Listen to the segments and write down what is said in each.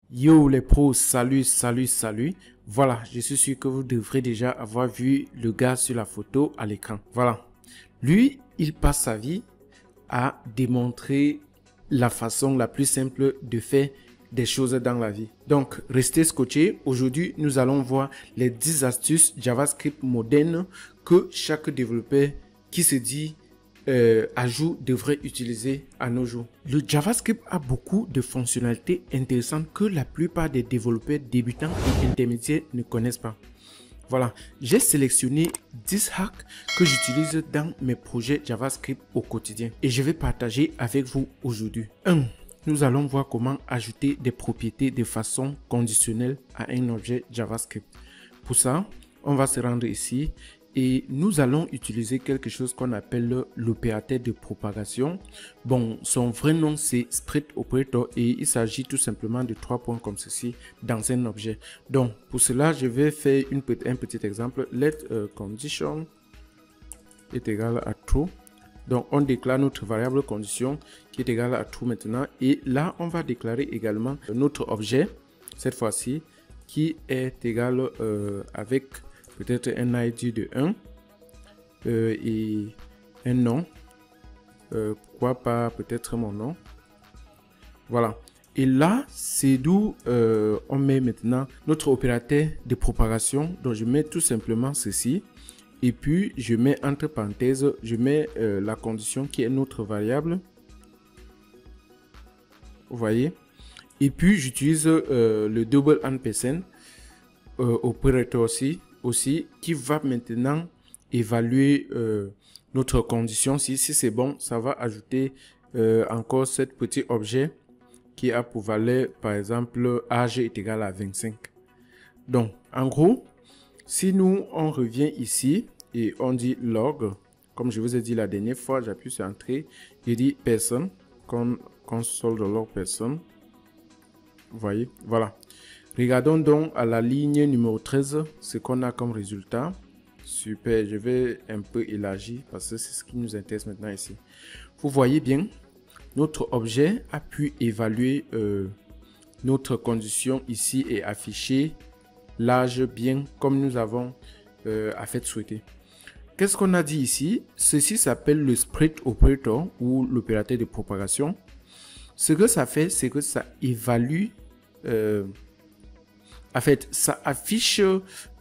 Yo les pros, salut. Voilà, je suis sûr que vous devrez déjà avoir vu le gars sur la photo à l'écran. Voilà. Lui, il passe sa vie à démontrer la façon la plus simple de faire des choses dans la vie. Donc, restez scotchés. Aujourd'hui, nous allons voir les 10 astuces JavaScript modernes que chaque développeur qui se dit ajout devrait utiliser à nos jours. Le JavaScript a beaucoup de fonctionnalités intéressantes que la plupart des développeurs débutants et intermédiaires ne connaissent pas. Voilà, j'ai sélectionné 10 hacks que j'utilise dans mes projets JavaScript au quotidien et je vais partager avec vous aujourd'hui. 1. Nous allons voir comment ajouter des propriétés de façon conditionnelle à un objet JavaScript. Pour ça, on va se rendre ici et nous allons utiliser quelque chose qu'on appelle l'opérateur de propagation. Bon, son vrai nom c'est Spread Operator et il s'agit tout simplement de 3 points comme ceci dans un objet. Donc, pour cela, je vais faire un petit exemple. Let condition est égal à true. Donc, on déclare notre variable condition qui est égale à true maintenant. Et là, on va déclarer également notre objet, cette fois-ci, qui est égal avec peut-être un ID de 1 et un nom. Pourquoi pas peut-être mon nom. Voilà. Et là, c'est d'où on met maintenant notre opérateur de propagation. Donc, je mets tout simplement ceci. Et puis, je mets entre parenthèses, je mets la condition qui est notre variable. Vous voyez. Et puis, j'utilise le double ampersand opérateur aussi qui va maintenant évaluer notre condition. Si c'est bon, ça va ajouter encore cet petit objet qui a pour valeur, par exemple, âge est égal à 25. Donc, en gros, si nous, on revient ici et on dit log, comme je vous ai dit la dernière fois, j'appuie sur entrée, je dis personne, console de log personne. Vous voyez, voilà. Regardons donc à la ligne numéro 13 ce qu'on a comme résultat. Super, je vais un peu élargir parce que c'est ce qui nous intéresse maintenant ici. Vous voyez bien, notre objet a pu évaluer notre condition ici et afficher l'âge bien comme nous avons fait souhaiter. Qu'est-ce qu'on a dit ici? Ceci s'appelle le spread operator ou l'opérateur de propagation. Ce que ça fait, c'est que ça évalue en fait, ça affiche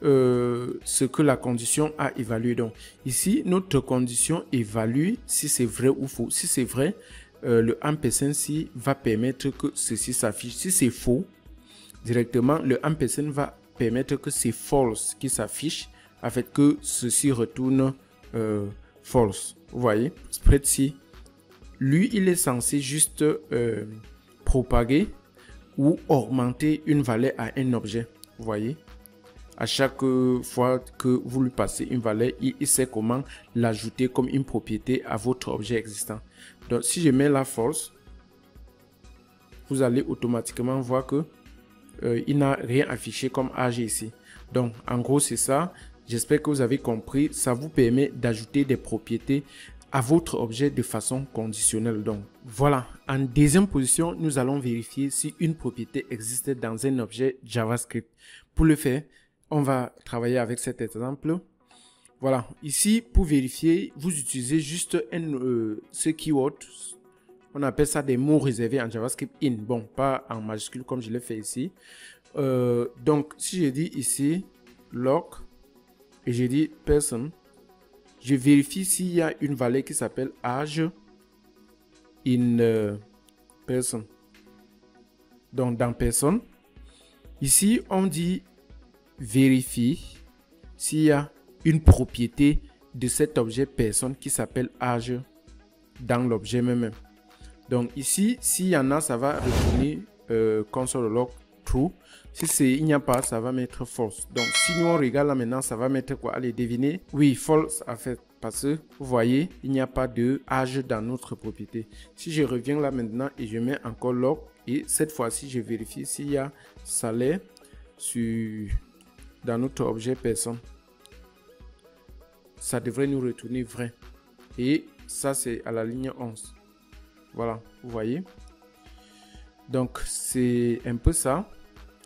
ce que la condition a évalué. Donc, ici, notre condition évalue si c'est vrai ou faux. Si c'est vrai, le ampersand ci va permettre que ceci s'affiche. Si c'est faux, directement, le ampersand va permettre que c'est false qui s'affiche, en fait, que ceci retourne false. Vous voyez, spread ci, lui, il est censé juste propager ou augmenter une valeur à un objet. Vous voyez, à chaque fois que vous lui passez une valeur, il sait comment l'ajouter comme une propriété à votre objet existant. Donc, si je mets la false, vous allez automatiquement voir que il n'a rien affiché comme âge ici. Donc, en gros, c'est ça. J'espère que vous avez compris. Ça vous permet d'ajouter des propriétés à votre objet de façon conditionnelle. Donc voilà, en deuxième position, nous allons vérifier si une propriété existe dans un objet JavaScript. Pour le faire, on va travailler avec cet exemple. Voilà, ici pour vérifier, vous utilisez juste ce keyword. On appelle ça des mots réservés en JavaScript in. Bon, pas en majuscule comme je l'ai fait ici. Donc si je dis ici log et je dis person, je vérifie s'il y a une valeur qui s'appelle âge in person. Donc, dans personne, ici, on dit vérifie s'il y a une propriété de cet objet personne qui s'appelle âge dans l'objet même. Donc, ici, s'il y en a, ça va retourner console log true. Si il n'y a pas, ça va mettre false. Donc, si nous on regarde là maintenant, ça va mettre quoi? Allez, devinez. Oui, false en fait. Parce que vous voyez, il n'y a pas de âge dans notre propriété. Si je reviens là maintenant et je mets encore log, et cette fois-ci, je vérifie s'il y a salaire dans notre objet personne. Ça devrait nous retourner vrai. Et ça, c'est à la ligne 11. Voilà, vous voyez. Donc, c'est un peu ça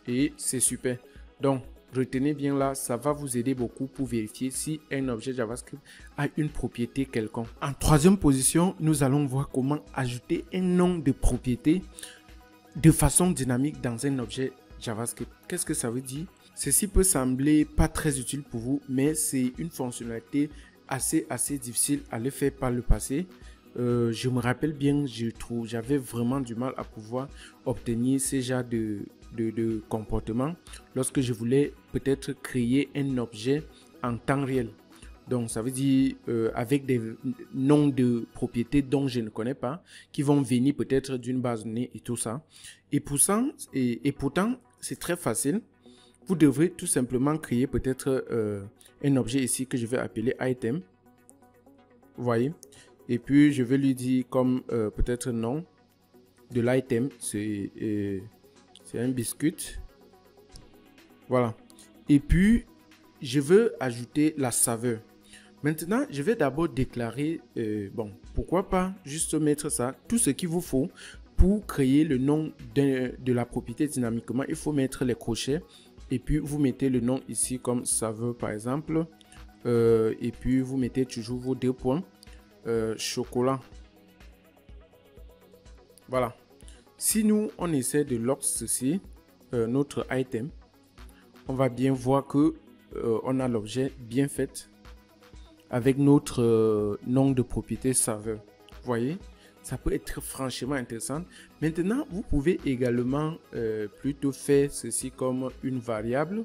et c'est super. Donc, retenez bien là, ça va vous aider beaucoup pour vérifier si un objet JavaScript a une propriété quelconque. En troisième position, nous allons voir comment ajouter un nom de propriété de façon dynamique dans un objet JavaScript. Qu'est-ce que ça veut dire? Ceci peut sembler pas très utile pour vous, mais c'est une fonctionnalité assez difficile à le faire par le passé. Je me rappelle bien, j'avais vraiment du mal à pouvoir obtenir ce genre de comportement lorsque je voulais peut-être créer un objet en temps réel. Donc, ça veut dire avec des noms de propriétés dont je ne connais pas, qui vont venir peut-être d'une base de données et tout ça. Et pourtant, c'est très facile. Vous devrez tout simplement créer peut-être un objet ici que je vais appeler item. Vous voyez? Et puis, je vais lui dire comme peut-être nom de l'item, c'est un biscuit. Voilà. Et puis, je veux ajouter la saveur. Maintenant, je vais d'abord déclarer, bon, pourquoi pas juste mettre ça, tout ce qu'il vous faut pour créer le nom de la propriété dynamiquement. Il faut mettre les crochets et puis vous mettez le nom ici comme saveur par exemple. Et puis vous mettez toujours vos 2 points. Chocolat. Voilà. Si nous, on essaie de lock ceci, notre item, on va bien voir que on a l'objet bien fait avec notre nom de propriété saveur. Vous voyez, ça peut être franchement intéressant. Maintenant, vous pouvez également plutôt faire ceci comme une variable.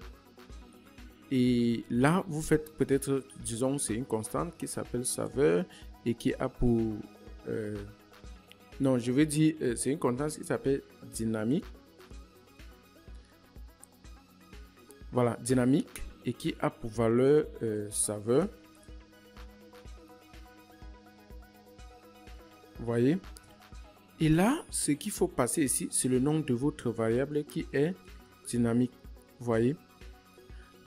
Et là, vous faites peut-être, disons, c'est une constante qui s'appelle saveur et qui a pour... non, je veux dire, c'est une constante qui s'appelle dynamique. Voilà, dynamique et qui a pour valeur saveur. Vous voyez? Et là, ce qu'il faut passer ici, c'est le nom de votre variable qui est dynamique. Vous voyez?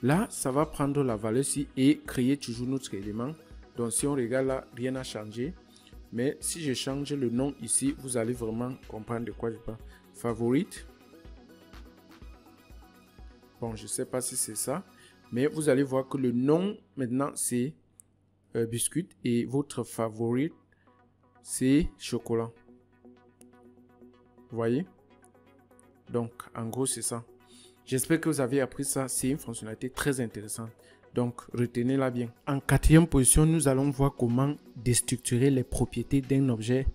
Là, ça va prendre la valeur ici et créer toujours notre élément. Donc, si on regarde là, rien n'a changé. Mais si je change le nom ici, vous allez vraiment comprendre de quoi je parle. Favorite. Bon, je ne sais pas si c'est ça. Mais vous allez voir que le nom, maintenant, c'est biscuit. Et votre favorite, c'est chocolat. Vous voyez? Donc, en gros, c'est ça. J'espère que vous avez appris ça. C'est une fonctionnalité très intéressante. Donc, retenez-la bien. En quatrième position, nous allons voir comment déstructurer les propriétés d'un objet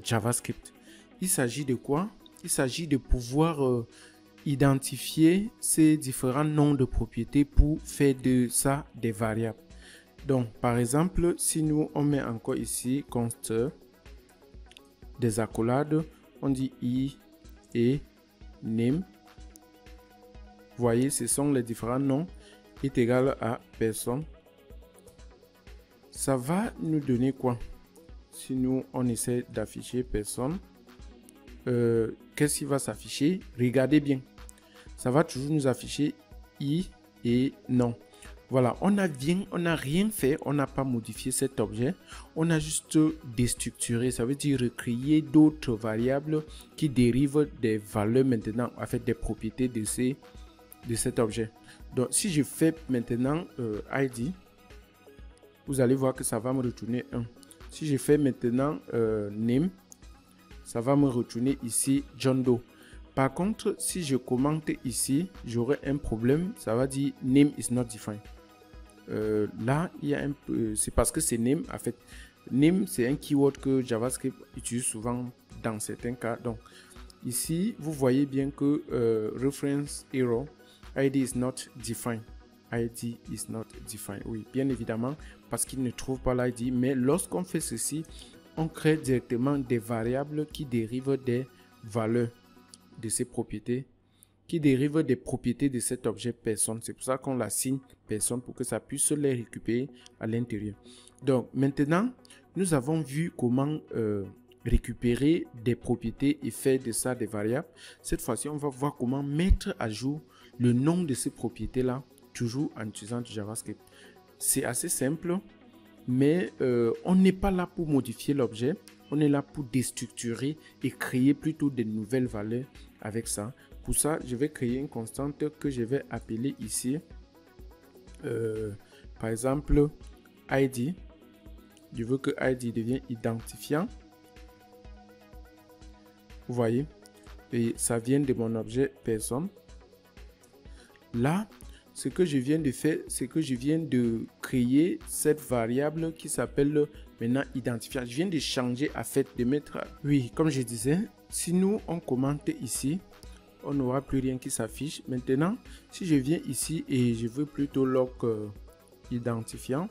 JavaScript. Il s'agit de quoi? Il s'agit de pouvoir identifier ces différents noms de propriétés pour faire de ça des variables. Donc, par exemple, si nous, on met encore ici const des accolades, on dit i et name. Vous voyez, ce sont les différents noms est égal à personne. Ça va nous donner quoi? Si nous, on essaie d'afficher personne, qu'est-ce qui va s'afficher? Regardez bien. Ça va toujours nous afficher i et non. Voilà, on n'a rien fait, on n'a pas modifié cet objet, on a juste déstructuré, ça veut dire recréer d'autres variables qui dérivent des valeurs maintenant, en fait des propriétés de cet objet. Donc si je fais maintenant ID, vous allez voir que ça va me retourner 1. Si je fais maintenant name, ça va me retourner ici John Doe. Par contre, si je commente ici, j'aurai un problème, ça va dire name is not defined. Là, il y a un peu, c'est parce que c'est name, en fait, name c'est un keyword que JavaScript utilise souvent dans certains cas. Donc ici, vous voyez bien que reference error, ID is not defined. ID is not defined. Oui, bien évidemment, parce qu'il ne trouve pas l'ID. Mais lorsqu'on fait ceci, on crée directement des variables qui dérivent des valeurs de ces propriétés, qui dérivent des propriétés de cet objet personne. C'est pour ça qu'on l'assigne personne pour que ça puisse les récupérer à l'intérieur. Donc maintenant, nous avons vu comment récupérer des propriétés et faire de ça des variables. Cette fois-ci, on va voir comment mettre à jour le nom de ces propriétés-là, toujours en utilisant du JavaScript. C'est assez simple, mais on n'est pas là pour modifier l'objet. on est là pour déstructurer et créer plutôt de nouvelles valeurs avec ça. Pour ça, je vais créer une constante que je vais appeler ici, par exemple, ID. Je veux que ID devienne identifiant. Vous voyez, et ça vient de mon objet personne. Là, ce que je viens de faire, c'est que je viens de créer cette variable qui s'appelle maintenant identifiant. Je viens de changer à fait de mettre, oui, comme je disais, si nous on commente ici, on n'aura plus rien qui s'affiche. Maintenant, si je viens ici et je veux plutôt log identifiant,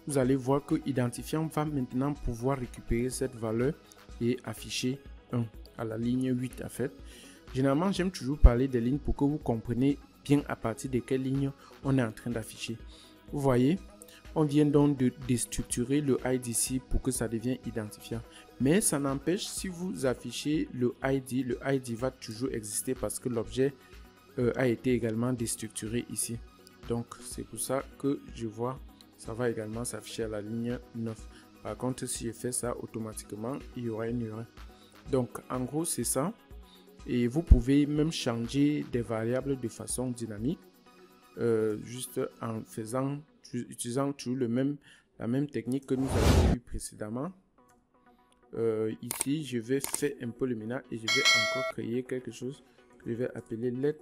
vous allez voir que identifiant va maintenant pouvoir récupérer cette valeur et afficher 1 à la ligne 8 en fait. Généralement, j'aime toujours parler des lignes pour que vous compreniez bien à partir de quelle ligne on est en train d'afficher. Vous voyez, on vient donc de déstructurer le ID ici pour que ça devienne identifiant. Mais ça n'empêche, si vous affichez le ID va toujours exister parce que l'objet a été également déstructuré ici. Donc, c'est pour ça que je vois, ça va également s'afficher à la ligne 9. Par contre, si je fais ça automatiquement, il y aura une erreur. Donc, en gros, c'est ça. Et vous pouvez même changer des variables de façon dynamique, juste en utilisant toujours la même technique que nous avons vu précédemment. Ici, je vais faire un peu le ménage et je vais encore créer quelque chose que je vais appeler let.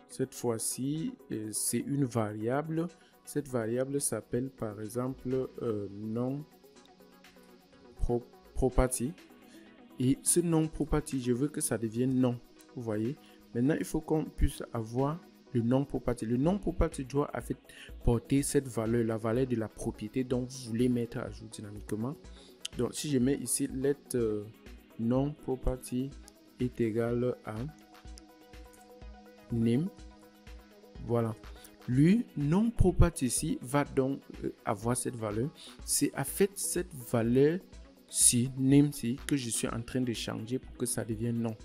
Cette fois-ci, c'est une variable. Cette variable s'appelle par exemple non property. Et ce non property, je veux que ça devienne non. Vous voyez. Maintenant, il faut qu'on puisse avoir le non property. Le non property doit en fait porter cette valeur, la valeur de la propriété dont vous voulez mettre à jour dynamiquement. Donc, si je mets ici let non property est égal à name, voilà. Lui, non property ici va donc avoir cette valeur. C'est en fait cette valeur si name si que je suis en train de changer pour que ça devienne non.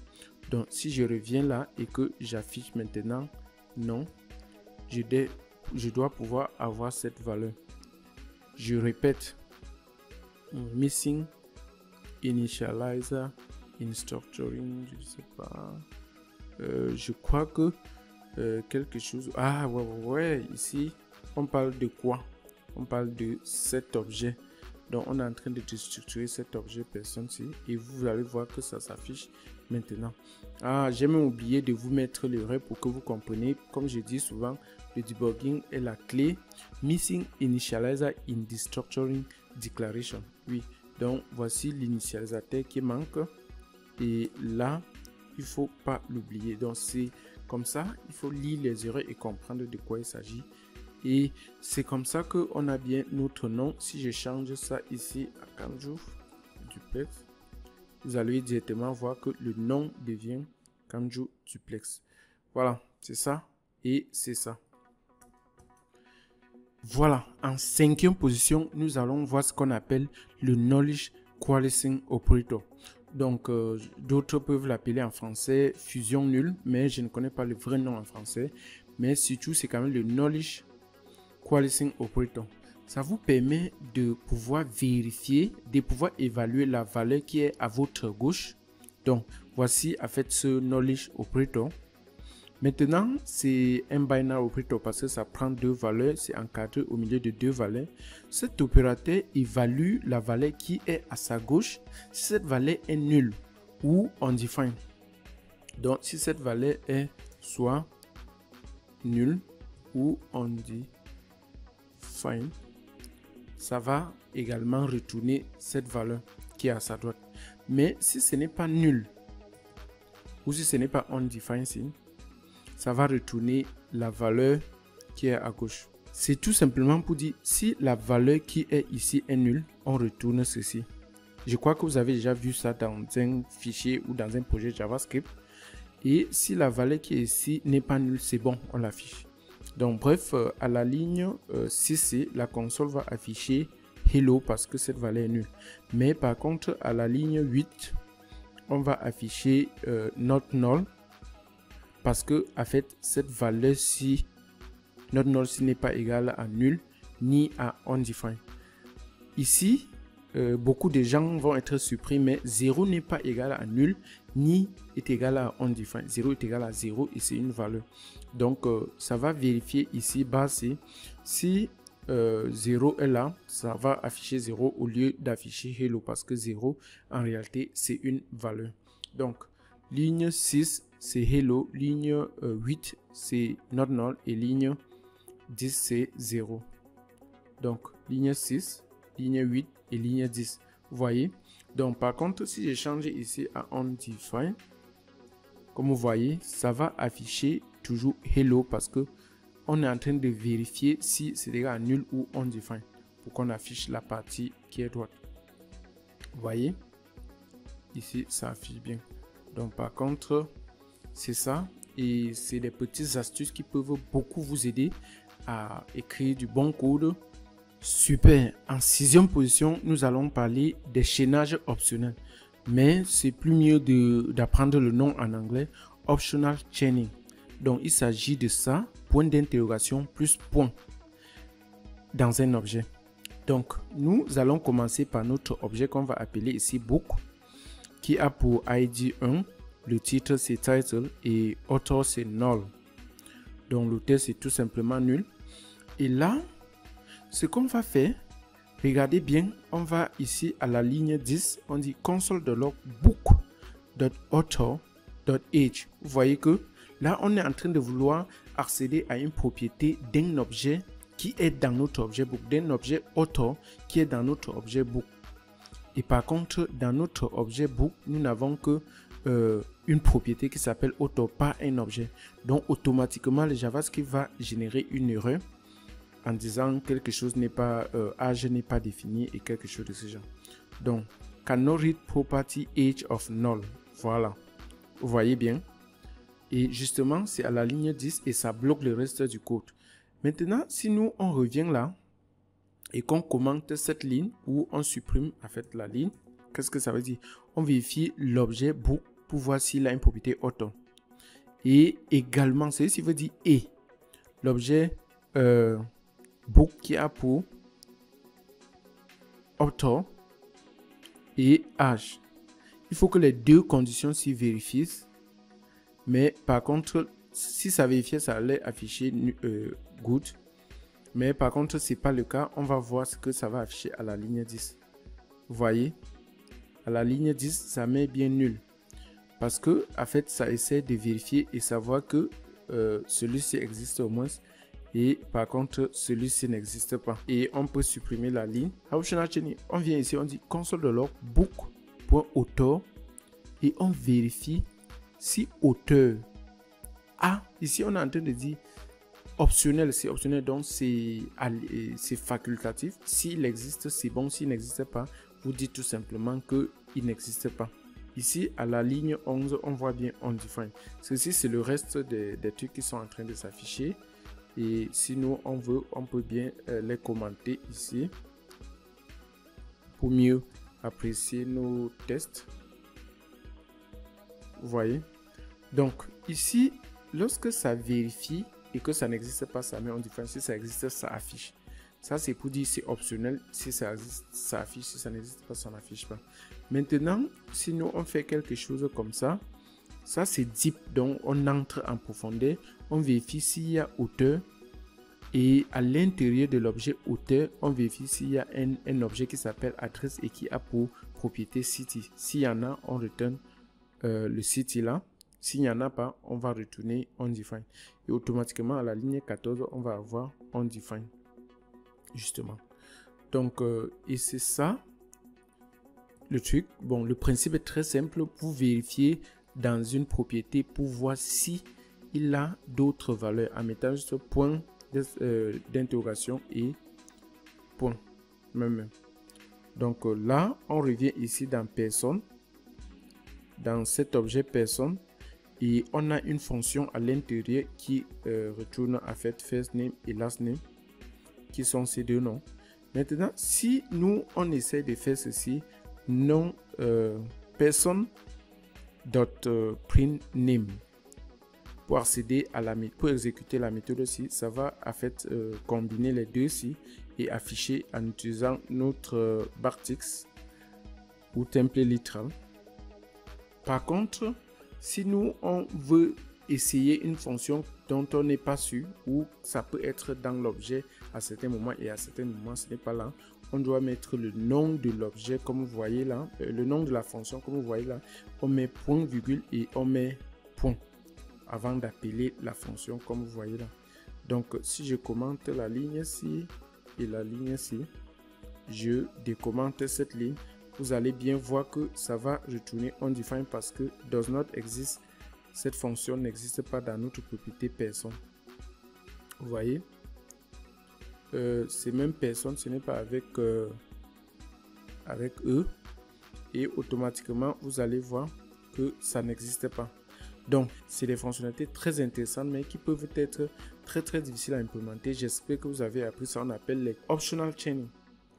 Donc si je reviens là et que j'affiche maintenant non, je dois pouvoir avoir cette valeur. Je répète, missing initializer in structuring, je sais pas, je crois que quelque chose, ah ouais, ici on parle de quoi? On parle de cet objet. Donc, on est en train de déstructurer cet objet personne-ci et vous allez voir que ça s'affiche maintenant. Ah, j'ai même oublié de vous mettre l'erreur pour que vous compreniez. Comme je dis souvent, le debugging est la clé. Missing initializer in destructuring declaration. Oui, donc voici l'initialisateur qui manque. Et là, il ne faut pas l'oublier. Donc, c'est comme ça, il faut lire les erreurs et comprendre de quoi il s'agit. Et c'est comme ça qu'on a bien notre nom. Si je change ça ici à Kanju Duplex, vous allez directement voir que le nom devient Kanju Duplex. Voilà, c'est ça et c'est ça. Voilà, en 5e position, nous allons voir ce qu'on appelle le Knowledge Coalescing Operator. Donc, d'autres peuvent l'appeler en français fusion nulle, mais je ne connais pas le vrai nom en français. Mais surtout, c'est quand même le Knowledge Coalescing Operator. Ça vous permet de pouvoir vérifier, de pouvoir évaluer la valeur qui est à votre gauche. Donc, voici en fait ce Knowledge Operator. Maintenant, c'est un binary operator parce que ça prend deux valeurs, c'est encadré au milieu de deux valeurs. Cet opérateur évalue la valeur qui est à sa gauche si cette valeur est nulle ou undefined. Donc, si cette valeur est soit nulle ou undefined, ça va également retourner cette valeur qui est à sa droite. Mais si ce n'est pas nul ou si ce n'est pas undefined, ça va retourner la valeur qui est à gauche. C'est tout simplement pour dire si la valeur qui est ici est nulle, on retourne ceci. Je crois que vous avez déjà vu ça dans un fichier ou dans un projet JavaScript. Et si la valeur qui est ici n'est pas nulle, c'est bon, on l'affiche. Donc bref, à la ligne 6C, la console va afficher hello parce que cette valeur est nulle. Mais par contre, à la ligne 8, on va afficher not null parce que en fait, cette valeur-ci, not null, n'est pas égale à nul. ni à undefined. Ici, beaucoup de gens vont être surpris, mais 0 n'est pas égal à nul, ni est égal à undefined. 0 est égal à 0 et c'est une valeur. Donc, ça va vérifier ici, bas C. Si 0 est là, ça va afficher 0 au lieu d'afficher hello parce que 0, en réalité, c'est une valeur. Donc, ligne 6, c'est hello. Ligne 8, c'est not null. Et ligne 10, c'est 0. Donc, ligne 6, ligne 8 et ligne 10. Vous voyez? Donc, par contre, si j'ai changé ici à undefined, comme vous voyez, ça va afficher toujours hello parce que on est en train de vérifier si c'est égal à nul ou undefined pour qu'on affiche la partie qui est droite. Vous voyez? Ici, ça affiche bien. Donc, par contre, c'est ça. Et c'est des petites astuces qui peuvent beaucoup vous aider à écrire du bon code. Super. En 6e position, nous allons parler des chaînages optionnels. Mais c'est plus mieux d'apprendre le nom en anglais. Optional chaining. Donc, il s'agit de ça. Point d'interrogation plus point dans un objet. Donc, nous allons commencer par notre objet qu'on va appeler ici book, qui a pour ID 1. Le titre, c'est title et author, c'est null. Donc, l'auteur, c'est tout simplement nul. Et là, ce qu'on va faire, regardez bien, on va ici à la ligne 10, on dit console.log book.author.age. Vous voyez que là, on est en train de vouloir accéder à une propriété d'un objet qui est dans notre objet book, d'un objet author qui est dans notre objet book. Et par contre, dans notre objet book, nous n'avons que une propriété qui s'appelle author, pas un objet. Donc, automatiquement, le JavaScript va générer une erreur en disant quelque chose n'est pas, âge n'est pas défini et quelque chose de ce genre. Donc, cannot read property age of null. Voilà. Vous voyez bien. Et justement, c'est à la ligne 10 et ça bloque le reste du code. Maintenant, si nous, on revient là et qu'on commente cette ligne ou on supprime en fait la ligne, qu'est-ce que ça veut dire? On vérifie l'objet book pour voir s'il a une propriété author. Et également, c'est ce qui veut dire et. L'objet book qui a pour author et âge. Il faut que les deux conditions s'y vérifient. Mais par contre, si ça vérifiait, ça allait afficher good. Mais par contre, ce n'est pas le cas. On va voir ce que ça va afficher à la ligne 10. Vous voyez? À la ligne 10, ça met bien nul. Parce que, en fait, ça essaie de vérifier et savoir que celui-ci existe au moins. Et par contre, celui-ci n'existe pas. Et on peut supprimer la ligne. Optional chaining. On vient ici, on dit console.log book.author et on vérifie si auteur a. Ici, on est en train de dire optionnel. C'est optionnel, donc c'est facultatif. S'il existe, c'est bon. S'il n'existe pas, vous dites tout simplement qu'il n'existe pas. Ici, à la ligne 11, on voit bien undefined. Ceci, c'est le reste des trucs qui sont en train de s'afficher. Et si nous, on veut, on peut bien les commenter ici pour mieux apprécier nos tests. Vous voyez? Donc, ici, lorsque ça vérifie et que ça n'existe pas, ça met undefined. Si ça existe, ça affiche. Ça, c'est pour dire c'est optionnel. Si ça existe, ça affiche. Si ça n'existe pas, ça n'affiche pas. Maintenant, si nous, on fait quelque chose comme ça, ça, c'est deep. Donc, on entre en profondeur. On vérifie s'il y a auteur. Et à l'intérieur de l'objet auteur, on vérifie s'il y a un objet qui s'appelle adresse et qui a pour propriété city. S'il y en a, on retourne le city là. S'il n'y en a pas, on va retourner undefined. Et automatiquement, à la ligne 14, on va avoir undefined. Justement. Donc, et c'est ça le truc. Bon, le principe est très simple. Vous vérifiez dans une propriété pour voir si il a d'autres valeurs en mettant juste point d'interrogation et point. Même. Donc là, on revient ici dans personne. Dans cet objet personne. Et on a une fonction à l'intérieur qui retourne en fait first name et last name. Qui sont ces deux noms. Maintenant, si nous, on essaie de faire ceci, non person.print name. pour accéder à la méthode, pour exécuter la méthode aussi, ça va en fait combiner les deux ici et afficher en utilisant notre bartix ou template literal. Par contre, si nous on veut essayer une fonction dont on n'est pas sûr ou ça peut être dans l'objet à certains moments et à certains moments ce n'est pas là, on doit mettre le nom de l'objet comme vous voyez là, le nom de la fonction comme vous voyez là, on met point virgule et on met point avant d'appeler la fonction comme vous voyez là. Donc si je commente la ligne ci et la ligne ci, je décommente cette ligne, vous allez bien voir que ça va retourner undefined parce que does not exist. Cette fonction n'existe pas dans notre propriété personne. Vous voyez, c'est même personne, ce n'est pas avec avec eux, et automatiquement vous allez voir que ça n'existe pas. Donc c'est des fonctionnalités très intéressantes mais qui peuvent être très difficiles à implémenter. J'espère que vous avez appris ça. On appelle les optional chaining.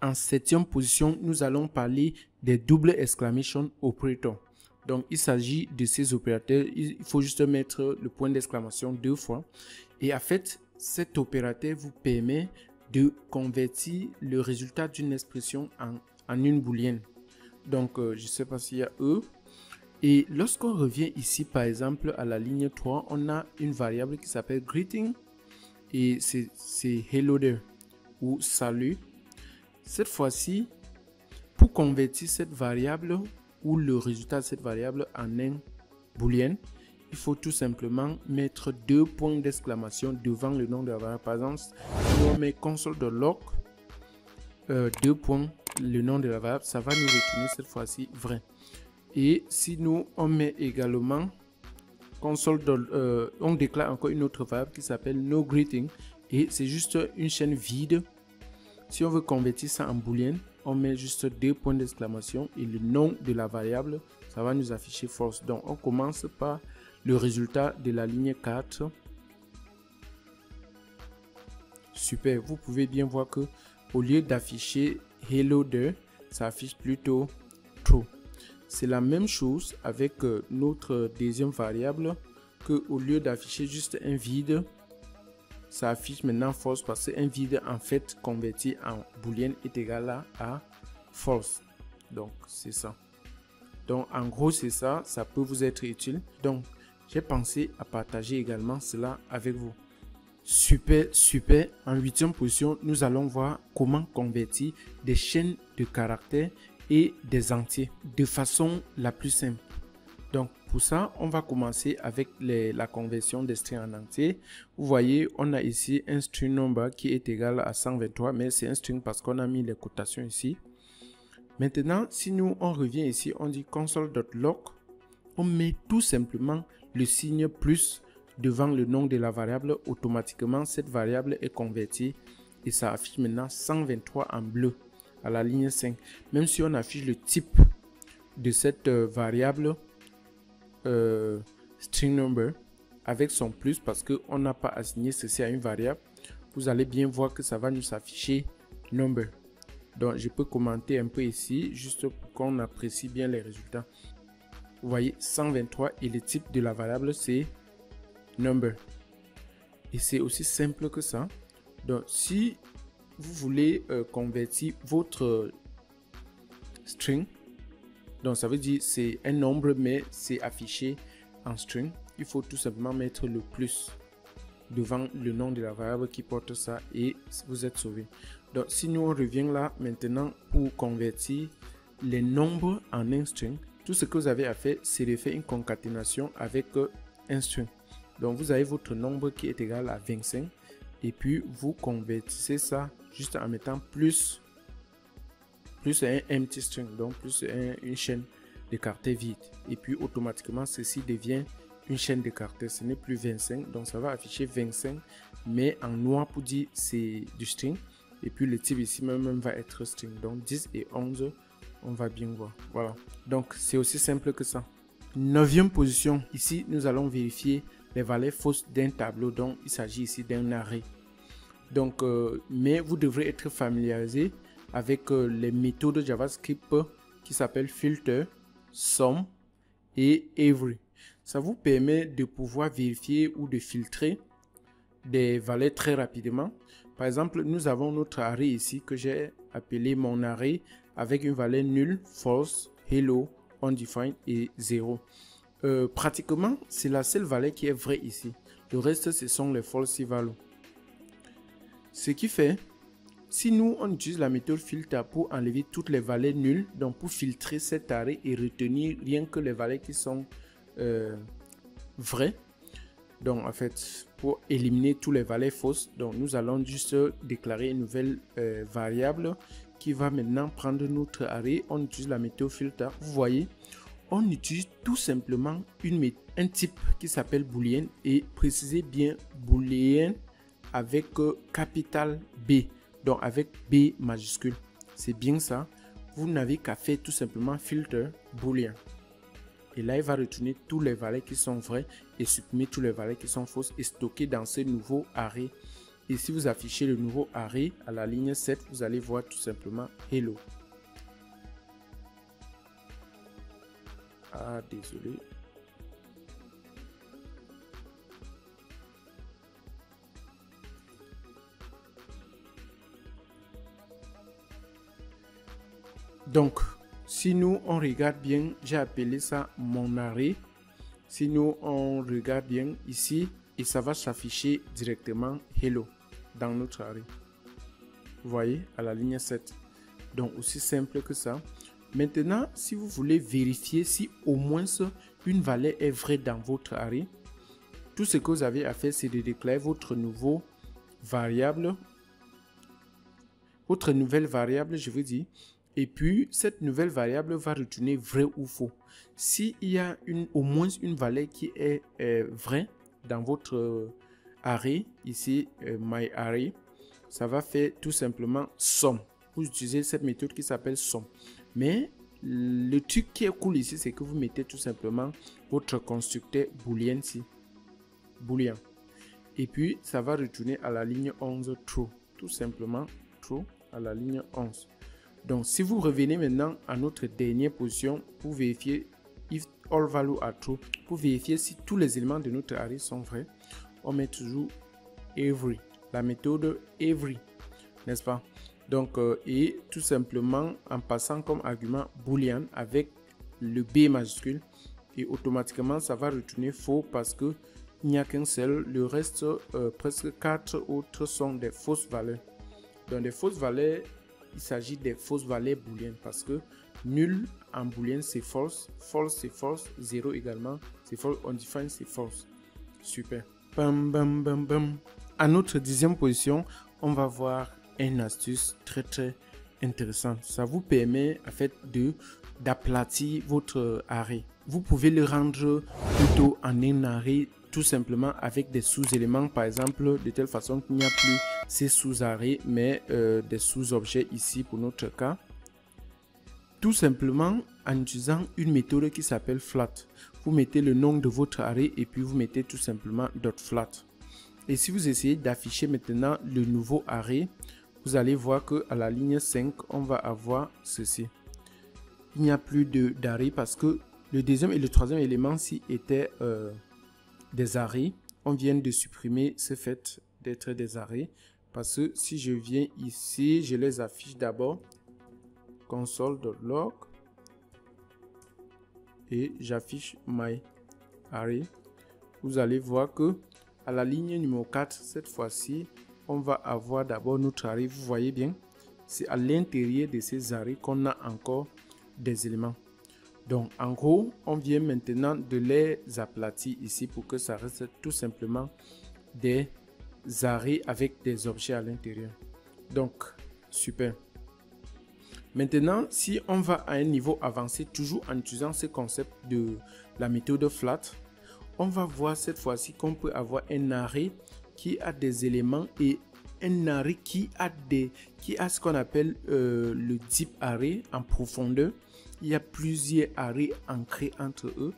En 7e position, nous allons parler des double exclamation operators. Donc, il s'agit de ces opérateurs. Il faut juste mettre le point d'exclamation 2 fois. Et en fait, cet opérateur vous permet de convertir le résultat d'une expression en une booléenne. Donc, je ne sais pas s'il y a eux. Et lorsqu'on revient ici, par exemple, à la ligne 3, on a une variable qui s'appelle greeting. Et c'est hello there ou salut. Cette fois-ci, pour convertir cette variable ou le résultat de cette variable en un booléen, il faut tout simplement mettre 2 points d'exclamation devant le nom de la variable. Par exemple, si on met console.log, 2 points, le nom de la variable, ça va nous retourner cette fois-ci vrai. Et si nous on met également console, on déclare encore une autre variable qui s'appelle noGreeting et c'est juste une chaîne vide. Si on veut convertir ça en booléen, on met juste 2 points d'exclamation et le nom de la variable, ça va nous afficher false. Donc on commence par le résultat de la ligne 4. Super, vous pouvez bien voir que au lieu d'afficher hello there, ça affiche plutôt true. C'est la même chose avec notre deuxième variable, que au lieu d'afficher juste un vide, ça affiche maintenant false parce qu'un vide en fait converti en booléen est égal à false. Donc c'est ça. Donc en gros c'est ça, ça peut vous être utile. Donc j'ai pensé à partager également cela avec vous. Super. En 8e position, nous allons voir comment convertir des chaînes de caractères et des entiers de façon la plus simple. Donc pour ça, on va commencer avec la conversion des strings en entier. Vous voyez, on a ici un string number qui est égal à 123, mais c'est un string parce qu'on a mis les cotations ici. Maintenant, si nous on revient ici, on dit console.log, on met tout simplement le signe plus devant le nom de la variable. Automatiquement, cette variable est convertie et ça affiche maintenant 123 en bleu à la ligne 5. Même si on affiche le type de cette variable string number avec son plus parce qu'on n'a pas assigné ceci à une variable, vous allez bien voir que ça va nous afficher number. Donc je peux commenter un peu ici juste pour qu'on apprécie bien les résultats. Vous voyez 123 et le type de la variable c'est number. Et c'est aussi simple que ça. Donc si vous voulez convertir votre string, donc ça veut dire c'est un nombre mais c'est affiché en string, il faut tout simplement mettre le plus devant le nom de la variable qui porte ça et vous êtes sauvé. Donc si nous on revient là maintenant pour convertir les nombres en un string, tout ce que vous avez à faire c'est de faire une concaténation avec un string. Donc vous avez votre nombre qui est égal à 25 et puis vous convertissez ça juste en mettant plus un empty string, donc plus une chaîne de caractères vide et puis automatiquement ceci devient une chaîne de caractères. Ce n'est plus 25, donc ça va afficher 25 mais en noir pour dire c'est du string et puis le type ici même va être string. Donc 10 et 11 on va bien voir. Voilà, donc c'est aussi simple que ça. 9e position, ici nous allons vérifier les valeurs fausses d'un tableau. Donc il s'agit ici d'un array. Donc mais vous devrez être familiarisé avec les méthodes JavaScript qui s'appellent filter, sum et every. Ça vous permet de pouvoir vérifier ou de filtrer des valeurs très rapidement. Par exemple, nous avons notre array ici que j'ai appelé mon array avec une valeur nulle, false, hello, undefined et 0. Pratiquement, c'est la seule valeur qui est vraie ici. Le reste, ce sont les false values. Ce qui fait, si nous, on utilise la méthode filter pour enlever toutes les valeurs nulles, donc pour filtrer cet array et retenir rien que les valeurs qui sont vraies, donc en fait, pour éliminer toutes les valeurs fausses, donc nous allons juste déclarer une nouvelle variable qui va maintenant prendre notre array. On utilise la méthode filter. Vous voyez, on utilise tout simplement un type qui s'appelle boolean, et précisez bien boolean avec capital B, donc avec B majuscule. C'est bien ça. Vous n'avez qu'à faire tout simplement filter boolean. Et là, il va retourner tous les valeurs qui sont vraies et supprimer toutes les valeurs qui sont fausses et stocker dans ce nouveau array. Et si vous affichez le nouveau array à la ligne 7, vous allez voir tout simplement hello. Ah, désolé. Donc, si nous, on regarde bien, j'ai appelé ça mon array. Si nous, on regarde bien ici, et ça va s'afficher directement hello dans notre array. Vous voyez, à la ligne 7. Donc, aussi simple que ça. Maintenant, si vous voulez vérifier si au moins une valeur est vraie dans votre array, tout ce que vous avez à faire, c'est de déclarer votre nouvelle variable, je veux dire. Et puis, cette nouvelle variable va retourner vrai ou faux. S'il y a au moins une valeur qui est vraie dans votre array, ici, myArray, ça va faire tout simplement somme. Vous utilisez cette méthode qui s'appelle somme. Mais le truc qui est cool ici, c'est que vous mettez tout simplement votre constructeur boolean ici. Boolean. Et puis, ça va retourner à la ligne 11 true. Tout simplement true à la ligne 11. Donc, si vous revenez maintenant à notre dernière position pour vérifier if all values are true, pour vérifier si tous les éléments de notre array sont vrais, on met toujours every, la méthode every, n'est-ce pas? Donc, et tout simplement en passant comme argument boolean avec le B majuscule, et automatiquement ça va retourner faux parce que il n'y a qu'un seul. Le reste, presque 4 autres sont des fausses valeurs. Donc, des fausses valeurs, il s'agit des fausses valeurs boolean parce que nul en boolean c'est false, false c'est false, 0 également c'est false, undefined c'est false. Super. Bam, bam, bam, bam. À notre 10e position, on va voir une astuce très intéressante. Ça vous permet en fait d'aplatir votre array. Vous pouvez le rendre plutôt en un array tout simplement avec des sous-éléments, par exemple, de telle façon qu'il n'y a plus ces sous-arrays, mais des sous-objets ici pour notre cas. Tout simplement en utilisant une méthode qui s'appelle flat. Vous mettez le nom de votre array et puis vous mettez tout simplement .flat. Et si vous essayez d'afficher maintenant le nouveau array, vous allez voir que à la ligne 5, on va avoir ceci. Il n'y a plus d'array parce que le deuxième et le troisième élément ci étaient des arrays. On vient de supprimer ce fait d'être des arrays parce que si je viens ici, je les affiche d'abord console.log et j'affiche my array. Vous allez voir que à la ligne numéro 4, cette fois-ci, on va avoir d'abord notre array. Vous voyez bien, c'est à l'intérieur de ces arrays qu'on a encore des éléments. Donc, en gros, on vient maintenant de les aplatir ici pour que ça reste tout simplement des arrays avec des objets à l'intérieur. Donc, super. Maintenant, si on va à un niveau avancé, toujours en utilisant ce concept de la méthode flat, on va voir cette fois-ci qu'on peut avoir un array qui a des éléments et un array qui a ce qu'on appelle le deep array en profondeur. Il y a plusieurs arrays ancrés entre eux.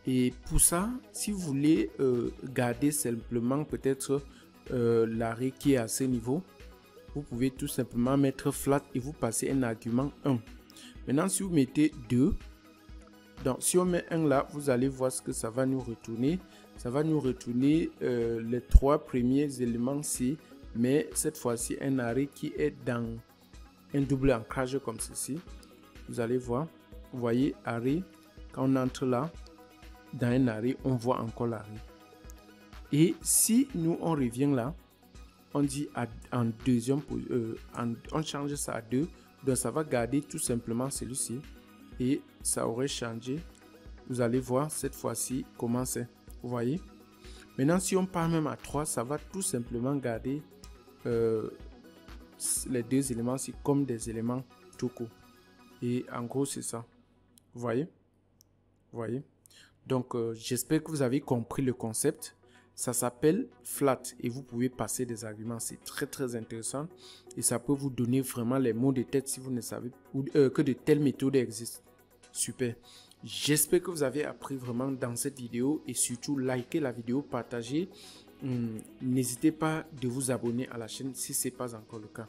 Et pour ça, si vous voulez garder simplement peut-être l'array qui est à ce niveau, vous pouvez tout simplement mettre flat et vous passez un argument 1. Maintenant, si vous mettez 2, Donc, si on met 1 là, vous allez voir ce que ça va nous retourner. Ça va nous retourner les 3 premiers éléments C, mais cette fois-ci, un arrêt qui est dans un double ancrage comme ceci. Vous allez voir, vous voyez, arrêt. Quand on entre là, dans un arrêt, on voit encore l'arrêt. Et si nous, on revient là, on dit en deuxième position, on change ça à 2, donc ça va garder tout simplement celui-ci. Et ça aurait changé. Vous allez voir cette fois-ci comment c'est. Vous voyez. Maintenant, si on part même à 3, ça va tout simplement garder les 2 éléments-ci comme des éléments tout court. Et en gros, c'est ça. Vous voyez. Vous voyez. Donc, j'espère que vous avez compris le concept. Ça s'appelle flat et vous pouvez passer des arguments. C'est très très intéressant et ça peut vous donner vraiment les mots de tête si vous ne savez que de telles méthodes existent. Super. J'espère que vous avez appris vraiment dans cette vidéo et surtout likez la vidéo, partagez. N'hésitez pas de vous abonner à la chaîne si ce n'est pas encore le cas.